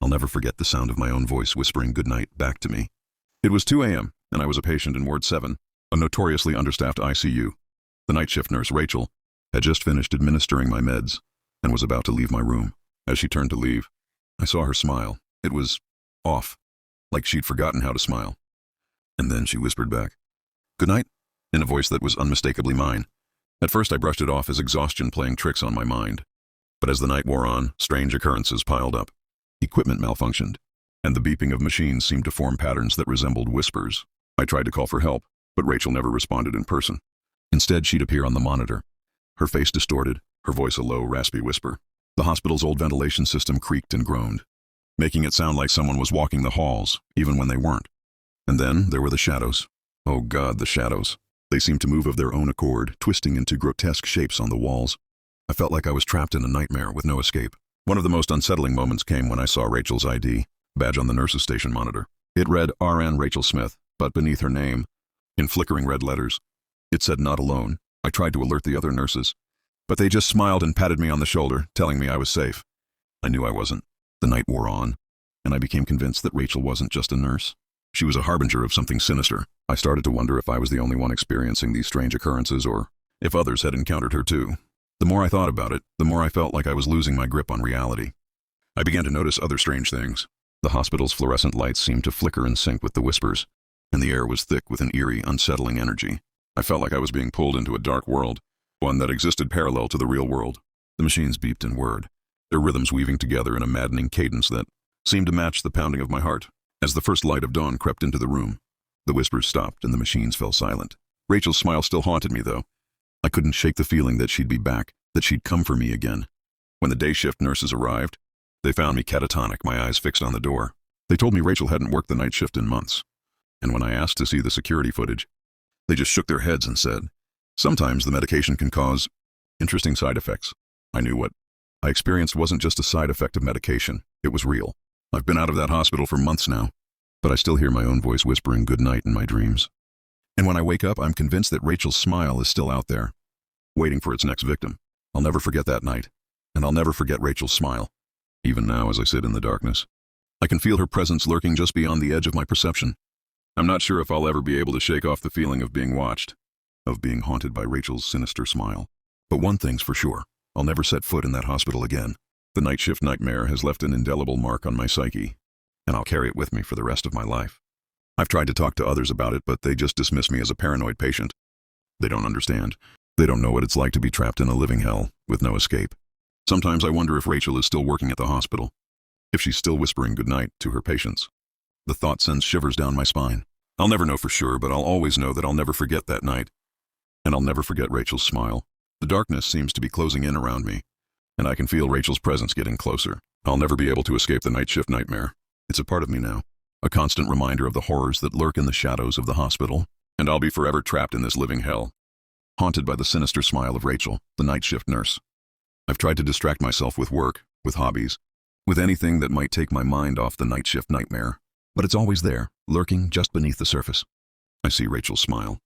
I'll never forget the sound of my own voice whispering goodnight back to me. It was 2 a.m., and I was a patient in Ward 7, a notoriously understaffed ICU. The night shift nurse, Rachel, had just finished administering my meds and was about to leave my room. As she turned to leave, I saw her smile. It was off, like she'd forgotten how to smile. And then she whispered back, "Good night," in a voice that was unmistakably mine. At first I brushed it off as exhaustion playing tricks on my mind. But as the night wore on, strange occurrences piled up. Equipment malfunctioned, and the beeping of machines seemed to form patterns that resembled whispers. I tried to call for help, but Rachel never responded in person. Instead, she'd appear on the monitor, her face distorted, her voice a low, raspy whisper. The hospital's old ventilation system creaked and groaned, making it sound like someone was walking the halls, even when they weren't. And then there were the shadows. Oh God, the shadows. They seemed to move of their own accord, twisting into grotesque shapes on the walls. I felt like I was trapped in a nightmare with no escape. One of the most unsettling moments came when I saw Rachel's ID badge on the nurse's station monitor. It read RN Rachel Smith, but beneath her name, in flickering red letters, it said not alone. I tried to alert the other nurses, but they just smiled and patted me on the shoulder, telling me I was safe. I knew I wasn't. The night wore on, and I became convinced that Rachel wasn't just a nurse. She was a harbinger of something sinister. I started to wonder if I was the only one experiencing these strange occurrences or if others had encountered her too. The more I thought about it, the more I felt like I was losing my grip on reality. I began to notice other strange things. The hospital's fluorescent lights seemed to flicker in sync with the whispers, and the air was thick with an eerie, unsettling energy. I felt like I was being pulled into a dark world, one that existed parallel to the real world. The machines beeped and whirred, their rhythms weaving together in a maddening cadence that seemed to match the pounding of my heart. As the first light of dawn crept into the room, the whispers stopped and the machines fell silent. Rachel's smile still haunted me, though. I couldn't shake the feeling that she'd be back, that she'd come for me again. When the day shift nurses arrived, they found me catatonic, my eyes fixed on the door. They told me Rachel hadn't worked the night shift in months. And when I asked to see the security footage, they just shook their heads and said, "Sometimes the medication can cause interesting side effects." I knew what I experienced wasn't just a side effect of medication. It was real. I've been out of that hospital for months now, but I still hear my own voice whispering good night in my dreams. And when I wake up, I'm convinced that Rachel's smile is still out there, waiting for its next victim. I'll never forget that night, and I'll never forget Rachel's smile. Even now, as I sit in the darkness, I can feel her presence lurking just beyond the edge of my perception. I'm not sure if I'll ever be able to shake off the feeling of being watched, of being haunted by Rachel's sinister smile. But one thing's for sure, I'll never set foot in that hospital again. The night shift nightmare has left an indelible mark on my psyche, and I'll carry it with me for the rest of my life. I've tried to talk to others about it, but they just dismiss me as a paranoid patient. They don't understand. They don't know what it's like to be trapped in a living hell with no escape. Sometimes I wonder if Rachel is still working at the hospital, if she's still whispering goodnight to her patients. The thought sends shivers down my spine. I'll never know for sure, but I'll always know that I'll never forget that night. And I'll never forget Rachel's smile. The darkness seems to be closing in around me, and I can feel Rachel's presence getting closer. I'll never be able to escape the night shift nightmare. It's a part of me now, a constant reminder of the horrors that lurk in the shadows of the hospital, and I'll be forever trapped in this living hell, haunted by the sinister smile of Rachel, the night shift nurse. I've tried to distract myself with work, with hobbies, with anything that might take my mind off the night shift nightmare, but it's always there, lurking just beneath the surface. I see Rachel's smile,